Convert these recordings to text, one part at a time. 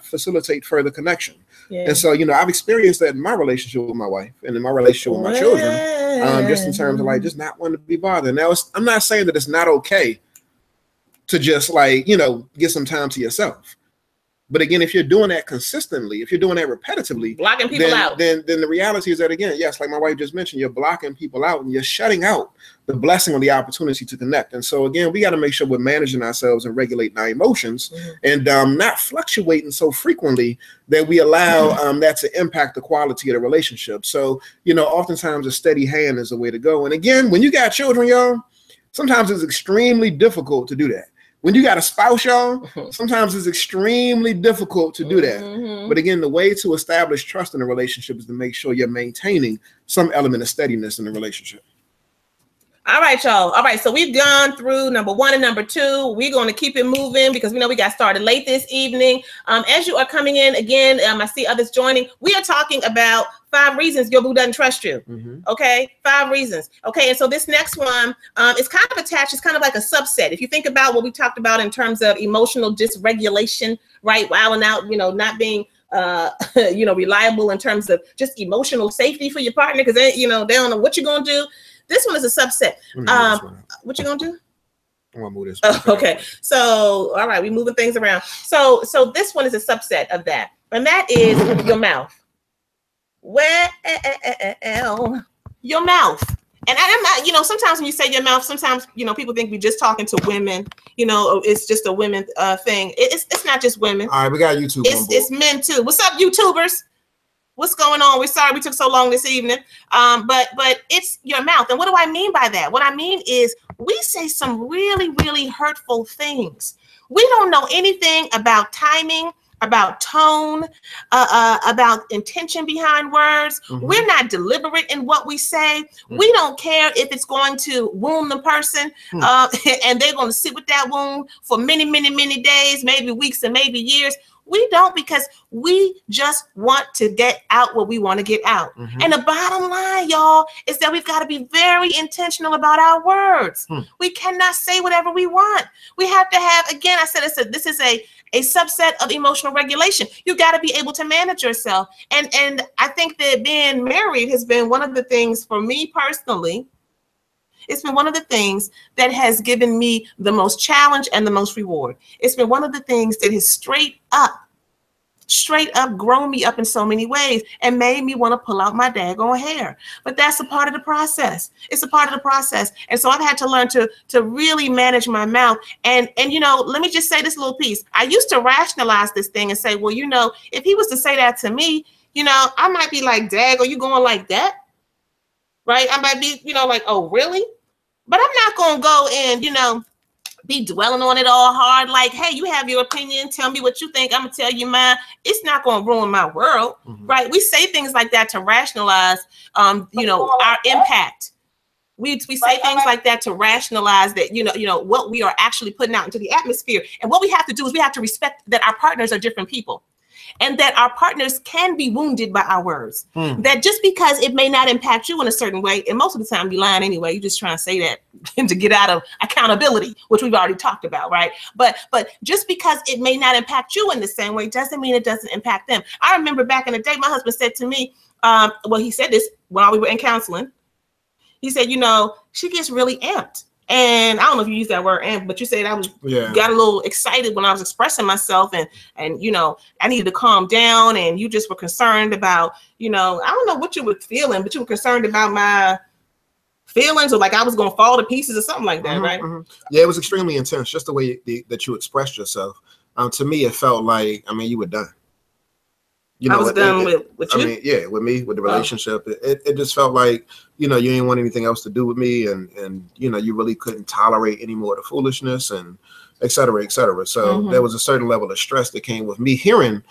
facilitate further connection. Yeah. And so, you know, I've experienced that in my relationship with my wife and in my relationship with my children, just in terms of like just not wanting to be bothered. Now, I'm not saying that it's not okay to just like, you know, get some time to yourself. But again, if you're doing that consistently, if you're doing that repetitively, blocking people out, then the reality is that, again, yes, like my wife just mentioned, you're blocking people out and you're shutting out the blessing or the opportunity to connect. And so again, we got to make sure we're managing ourselves and regulating our emotions and not fluctuating so frequently that we allow that to impact the quality of the relationship. So, you know, oftentimes a steady hand is the way to go. And again, when you got children, y'all, sometimes it's extremely difficult to do that. When you got a spouse, y'all, sometimes it's extremely difficult to do that. But again, the way to establish trust in a relationship is to make sure you're maintaining some element of steadiness in the relationship. All right, y'all. All right, so we've gone through number 1 and number 2. We're going to keep it moving because we know we got started late this evening. As you are coming in, again, I see others joining. We are talking about 5 reasons your boo doesn't trust you. Okay, 5 reasons. Okay, and so this next one is kind of attached. It's kind of like a subset. If you think about what we talked about in terms of emotional dysregulation, right? Wilding out, you know, not being you know, reliable in terms of just emotional safety for your partner because they, you know, they don't know what you're gonna do. This one is a subset. What you gonna do? I want to move this one. Okay, so all right, we're moving things around. So this one is a subset of that, and that is your mouth. Well, your mouth. And I'm not, you know, sometimes when you say your mouth, sometimes, you know, people think we're just talking to women, you know, it's just a women thing. It's not just women. All right, we got YouTube. It's men too. What's up, YouTubers? What's going on? We're sorry we took so long this evening. But it's your mouth. And what do I mean by that? What I mean is we say some really, really hurtful things. We don't know anything about timing, about tone, about intention behind words. We're not deliberate in what we say. We don't care if it's going to wound the person and they're going to sit with that wound for many, many, many days, maybe weeks and maybe years. We don't, because we just want to get out what we want to get out. And the bottom line, y'all, is that we've got to be very intentional about our words. We cannot say whatever we want. We have to have, again, I said this is a subset of emotional regulation. You got to be able to manage yourself. And I think that being married has been one of the things for me personally. It's been one of the things that has given me the most challenge and the most reward. It's been one of the things that has straight up grown me up in so many ways and made me want to pull out my daggone hair. But that's a part of the process. It's a part of the process. And so I've had to learn to really manage my mouth. And you know, let me just say this little piece. I used to rationalize this thing and say, well, you know, if he was to say that to me, you know, I might be like, dag, are you going like that? Right? I might be, you know, like, oh, really? But I'm not going to go and, you know, be dwelling on it all hard. Like, hey, you have your opinion. Tell me what you think. I'm going to tell you mine. It's not going to ruin my world, right? We say things like that to rationalize, you know, our impact. We say things like that to rationalize that, you know, what we are actually putting out into the atmosphere. And what we have to do is we have to respect that our partners are different people. And that our partners can be wounded by our words. That just because it may not impact you in a certain way, and most of the time you're lying anyway, you're just trying to say that to get out of accountability, which we've already talked about, right? But just because it may not impact you in the same way doesn't mean it doesn't impact them. I remember back in the day, my husband said to me, well, he said this while we were in counseling. He said, you know, she gets really amped. And I don't know if you use that word, but you said I was got a little excited when I was expressing myself, and you know, I needed to calm down, and you just were concerned about, you know, I don't know what you were feeling, but you were concerned about my feelings, or like I was going to fall to pieces or something like that, right? Yeah, it was extremely intense, just the way that you expressed yourself. To me, it felt like, I mean, you were done. You know, I was done with you? I mean, yeah, with me, with the relationship. It just felt like, you know, you didn't want anything else to do with me, and you know, you really couldn't tolerate any more of the foolishness, and et cetera, et cetera. So there was a certain level of stress that came with me hearing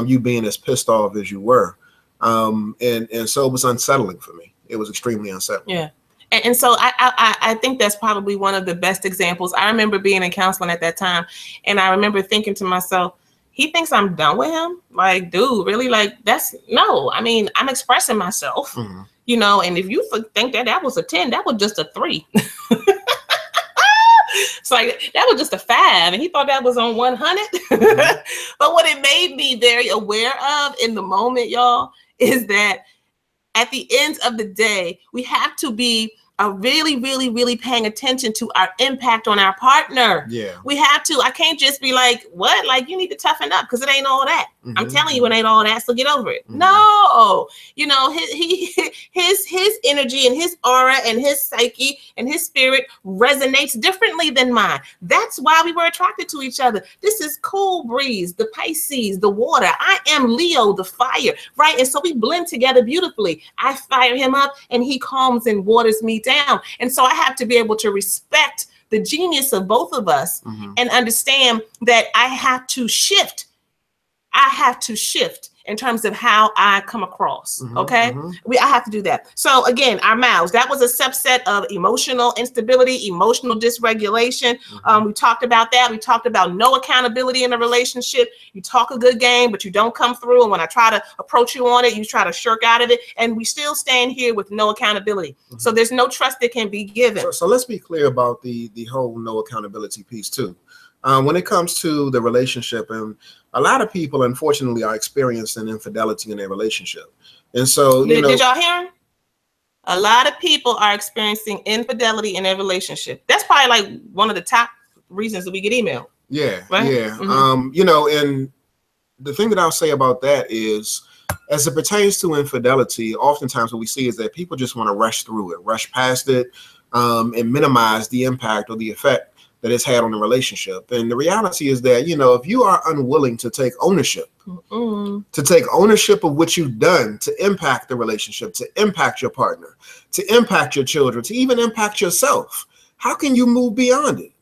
you being as pissed off as you were. And so it was unsettling for me. It was extremely unsettling. Yeah. And so I think that's probably one of the best examples. I remember being in counseling at that time, and I remember thinking to myself, he thinks I'm done with him? Like, dude, really? Like, no. I mean, I'm expressing myself, you know, and if you think that was a 10, that was just a 3. It's like, that was just a 5, and he thought that was on 100. But what it made me very aware of in the moment, y'all, is that at the end of the day, we have to be really, really, really paying attention to our impact on our partner. Yeah. We have to. I can't just be like, what? Like, you need to toughen up, because it ain't all that. I'm telling you, it ain't all that, so get over it. No. You know, his energy and his aura and his psyche and his spirit resonates differently than mine. That's why we were attracted to each other. This is cool breeze, the Pisces, the water. I am Leo, the fire, right? And so we blend together beautifully. I fire him up and he calms and waters me down. And so I have to be able to respect the genius of both of us and understand that I have to shift. I have to shift in terms of how I come across. Okay. I have to do that. So again, our mouths, that was a subset of emotional instability, emotional dysregulation. We talked about that. We talked about no accountability in a relationship. You talk a good game, but you don't come through. And when I try to approach you on it, you try to shirk out of it. And we still stand here with no accountability. So there's no trust that can be given. So let's be clear about the whole no accountability piece too. When it comes to the relationship, and a lot of people, unfortunately, are experiencing infidelity in their relationship. And so, did y'all hear him? A lot of people are experiencing infidelity in their relationship. That's probably like one of the top reasons that we get email. Yeah, right? Yeah. You know, and the thing that I'll say about that is, as it pertains to infidelity, oftentimes what we see is that people just want to rush through it, rush past it, and minimize the impact or the effect that it's had on the relationship. And the reality is that, you know, if you are unwilling to take ownership, of what you've done to impact the relationship, to impact your partner, to impact your children, to even impact yourself, how can you move beyond it?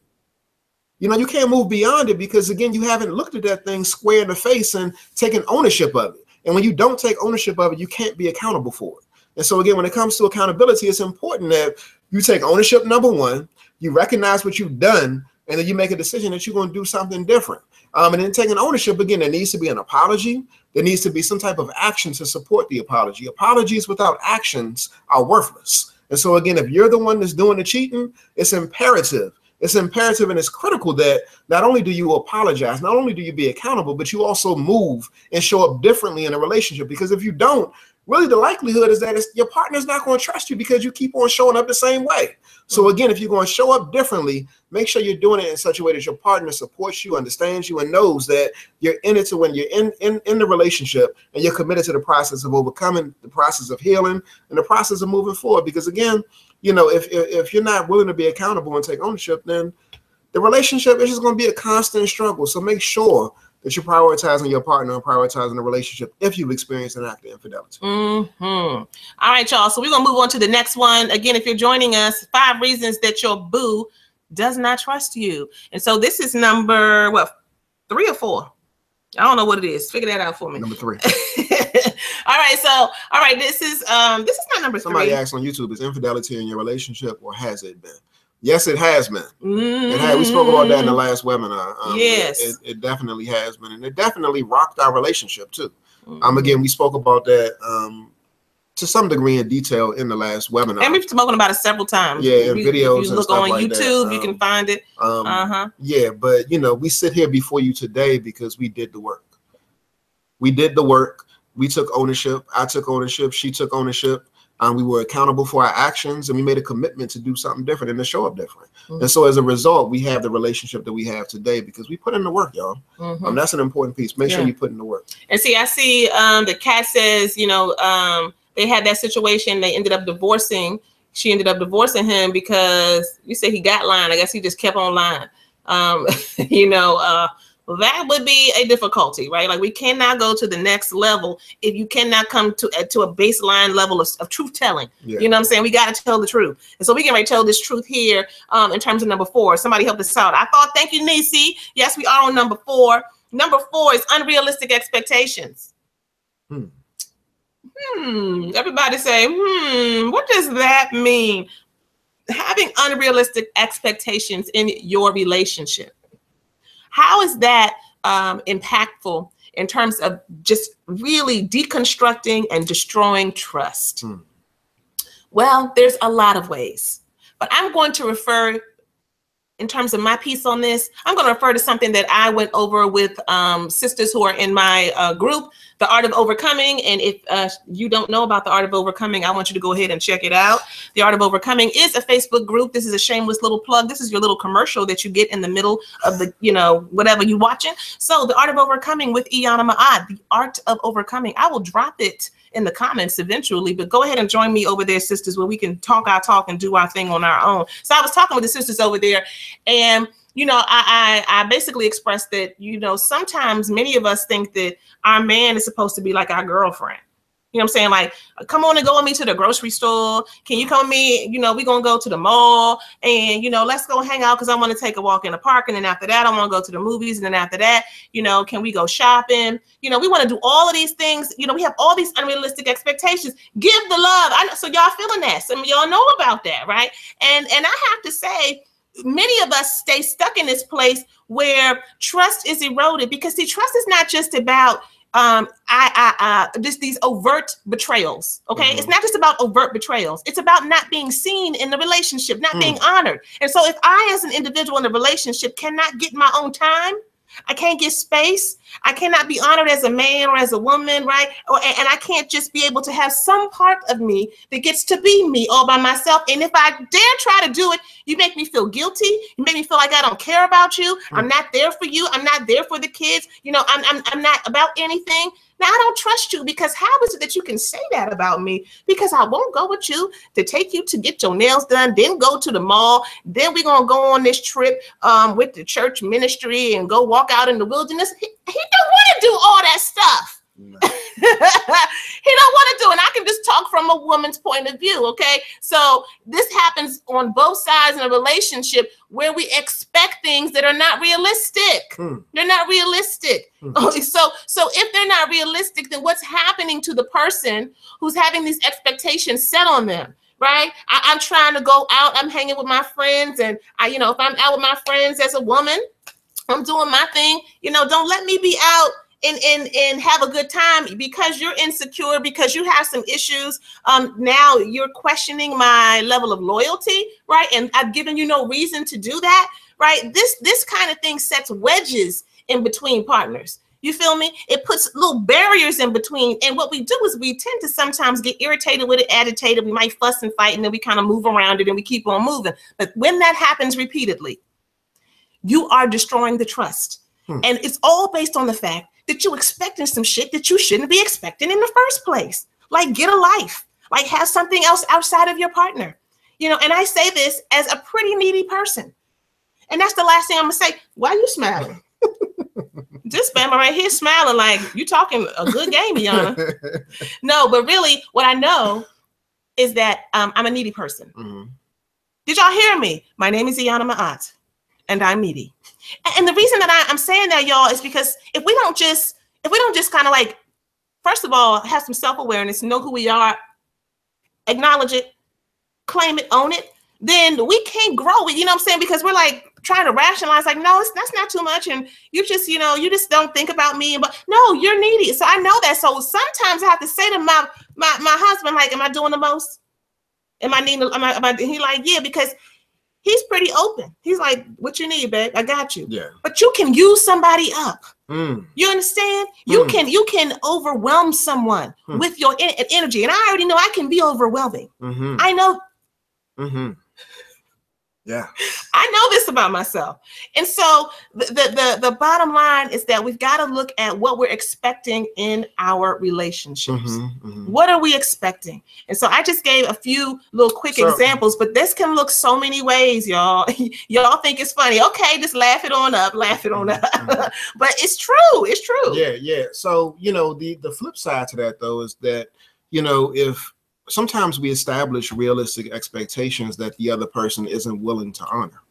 You know, you can't move beyond it because, again, you haven't looked at that thing square in the face and taken ownership of it. And when you don't take ownership of it, you can't be accountable for it. And so, again, when it comes to accountability, it's important that you take ownership, number one, you recognize what you've done, and then you make a decision that you're going to do something different. And then taking ownership, again, there needs to be an apology. There needs to be some type of action to support the apology. Apologies without actions are worthless. And so, again, if you're the one that's doing the cheating, it's imperative. It's imperative and it's critical that not only do you apologize, not only do you be accountable, but you also move and show up differently in a relationship. Because if you don't, really the likelihood is that your partner's not going to trust you because you keep on showing up the same way. So again, if you're going to show up differently, make sure you're doing it in such a way that your partner supports you, understands you, and knows that you're in it to win. You're in the relationship, and you're committed to the process of overcoming, the process of healing, and the process of moving forward. Because again, you know, if you're not willing to be accountable and take ownership, then the relationship is just going to be a constant struggle. So make sure that you're prioritizing your partner and prioritizing the relationship if you've experienced an act of infidelity. All right, y'all. So we're going to move on to the next one. Again, if you're joining us, 5 reasons that your boo does not trust you. And so this is number, 3 or 4? I don't know what it is. Figure that out for me. Number 3. All right. This is not number 3. Somebody asked on YouTube, is infidelity in your relationship or has it been? Yes, it has been. We spoke about that in the last webinar. Yes. It definitely has been. And it definitely rocked our relationship too. Again, we spoke about that to some degree in detail in the last webinar. And we've spoken about it several times. Yeah, in videos if you and look stuff on like YouTube, that. you can find it. Yeah, but you know, we sit here before you today because we did the work. We did the work. We took ownership. I took ownership. She took ownership. We were accountable for our actions, and we made a commitment to do something different and to show up different. And so as a result, we have the relationship that we have today because we put in the work, y'all. That's an important piece. Make sure you put in the work. And see, I see the cat says, you know, they had that situation. They ended up divorcing. She ended up divorcing him because you say he got lying. I guess he just kept on lying. Well, that would be a difficulty, right? Like we cannot go to the next level if you cannot come to a baseline level of truth telling. You know what I'm saying? We got to tell the truth. And so we can tell this truth here in terms of number 4. Somebody help us out. Thank you, Nisi. Yes, we are on number 4. Number 4 is unrealistic expectations. Everybody say, what does that mean? Having unrealistic expectations in your relationship. How is that impactful in terms of just really deconstructing and destroying trust? Well, there's a lot of ways, but I'm going to refer in terms of my piece on this, I'm going to refer to something that I went over with sisters who are in my group, The Art of Overcoming. And if you don't know about The Art of Overcoming, I want you to go ahead and check it out. The Art of Overcoming is a Facebook group. This is a shameless little plug. This is your little commercial that you get in the middle of the, whatever you're watching. So The Art of Overcoming with Iyanla Ma'at, The Art of Overcoming. I will drop it in the comments eventually, but go ahead and join me over there, sisters, where we can talk our talk and do our thing on our own. So I was talking with the sisters over there, and I basically expressed that, sometimes many of us think that our man is supposed to be like our girlfriend. You know what I'm saying? Like, come on and go with me to the grocery store. Can you come with me? We're going to go to the mall and, let's go hang out because I want to take a walk in the park. And then after that, I want to go to the movies. And then after that, can we go shopping? We want to do all of these things. We have all these unrealistic expectations. Give the love. So y'all feeling that. Some of y'all know about that, right? And I have to say, many of us stay stuck in this place where trust is eroded, because see, trust is not just about just these overt betrayals. Okay. It's not just about overt betrayals. It's about not being seen in the relationship, not being honored. And so if I, as an individual in a relationship, cannot get my own time, I can't get space, I cannot be honored as a man or as a woman, right? And I can't just be able to have some part of me that gets to be me all by myself. And if I dare try to do it, you make me feel guilty. You make me feel like I don't care about you. I'm not there for you. I'm not there for the kids. I'm not about anything. Now, I don't trust you, because how is it that you can say that about me? Because I won't go with you to take you to get your nails done, then go to the mall. Then we're going to go on this trip with the church ministry and go walk out in the wilderness. He don't want to do all that stuff. No. He don't want to do it. And I can just talk from a woman's point of view. Okay. So this happens on both sides in a relationship where we expect things that are not realistic. They're not realistic. So if they're not realistic, then what's happening to the person who's having these expectations set on them? Right? I'm trying to go out. I'm hanging with my friends. And if I'm out with my friends as a woman, I'm doing my thing. Don't let me be out and have a good time because you're insecure, because you have some issues. Now you're questioning my level of loyalty, right? And I've given you no reason to do that, right? This kind of thing sets wedges in between partners. You feel me? It puts little barriers in between. And what we do is we tend to sometimes get irritated with it, agitated. We might fuss and fight, and then we kind of move around it and we keep on moving. But when that happens repeatedly, you are destroying the trust. And it's all based on the fact that you're expecting some shit that you shouldn't be expecting in the first place. Like, get a life, like have something else outside of your partner. And I say this as a pretty needy person. And that's the last thing I'm gonna say. Why are you smiling? This Bama right here smiling like you talking a good game, Iyanla. No, but really what I know is that I'm a needy person. Did y'all hear me? My name is Iyanla Ma'at, and I'm needy. And the reason that I'm saying that, y'all, is because if we don't just kind of like, first of all, have some self-awareness, know who we are, acknowledge it, claim it, own it, then we can't grow it. You know what I'm saying? Because we're like trying to rationalize, like, no, that's not too much. And you just don't think about me. But no, you're needy. So I know that. So sometimes I have to say to my husband, like, am I doing the most? Am I needing? He like, yeah, because he's pretty open. He's like, what you need, babe? I got you. Yeah. But you can use somebody up. You understand? You can overwhelm someone with your energy. And I already know I can be overwhelming. I know. Yeah. I know this about myself. And so the bottom line is that we've got to look at what we're expecting in our relationships. What are we expecting? And so I just gave a few little quick examples, but this can look so many ways, y'all. Y'all think it's funny. Okay, just laugh it on up. But it's true. It's true. Yeah. So, the flip side to that, though, is that, if sometimes we establish realistic expectations that the other person isn't willing to honor.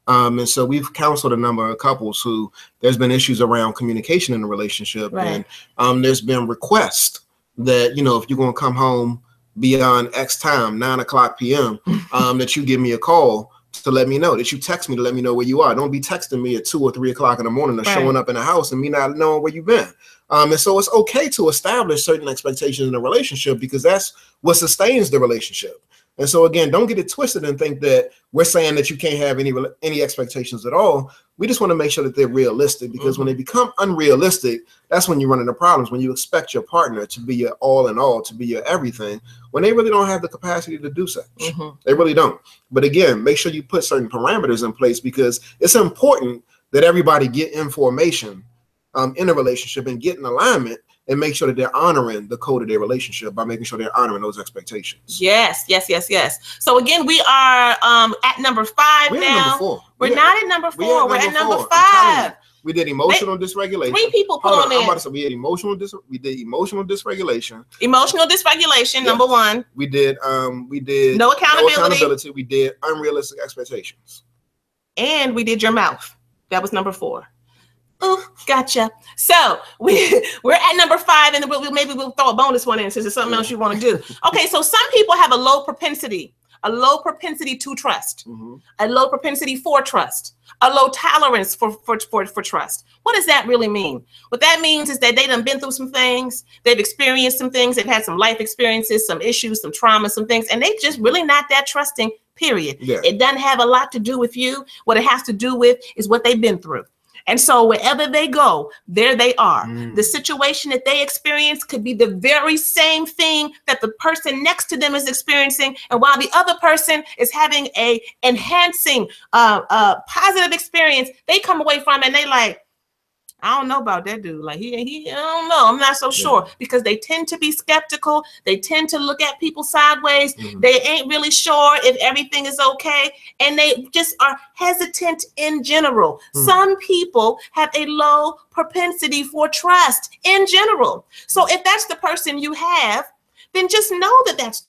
And so we've counseled a number of couples who there's been issues around communication in the relationship. Right. And there's been requests that, if you're going to come home beyond X time, 9:00 p.m., that you give me a call to let me know, that you text me to let me know where you are. Don't be texting me at 2 or 3 o'clock in the morning or showing up in the house and me not knowing where you've been. And so it's okay to establish certain expectations in a relationship because that's what sustains the relationship. And so again, don't get it twisted and think that we're saying that you can't have any expectations at all. We just want to make sure that they're realistic, because when they become unrealistic, that's when you run into problems. When you expect your partner to be your all in all, to be your everything, when they really don't have the capacity to do such. They really don't. But again, make sure you put certain parameters in place, because it's important that everybody get information in a relationship and get in alignment, and make sure that they're honoring the code of their relationship by making sure they're honoring those expectations. Yes. So again, we are at number 5 We're now. at number 4. We're not at number 4. We're at number 5. We did emotional dysregulation. 3 people put on there. I'm about to say we did emotional dysregulation. Emotional dysregulation, number 1. We did no accountability. We did unrealistic expectations. And we did your mouth. That was number 4. Oh, gotcha. So we're at number 5, and maybe we'll throw a bonus one in since there's something else you want to do. Okay, so some people have a low propensity to trust, a low propensity for trust, a low tolerance for trust. What does that really mean? What that means is that they done been through some things, they've experienced some things, they've had some life experiences, some issues, some trauma, some things, and they just really not that trusting, period. Yeah. It doesn't have a lot to do with you. What it has to do with is what they've been through. And so wherever they go, there they are. The situation that they experience could be the very same thing that the person next to them is experiencing. And while the other person is having a enhancing, positive experience, they come away from it and they like, I don't know about that dude. Like I don't know. I'm not so sure, because they tend to be skeptical. They tend to look at people sideways. They ain't really sure if everything is okay. And they just are hesitant in general. Some people have a low propensity for trust in general. So if that's the person you have, then just know that that's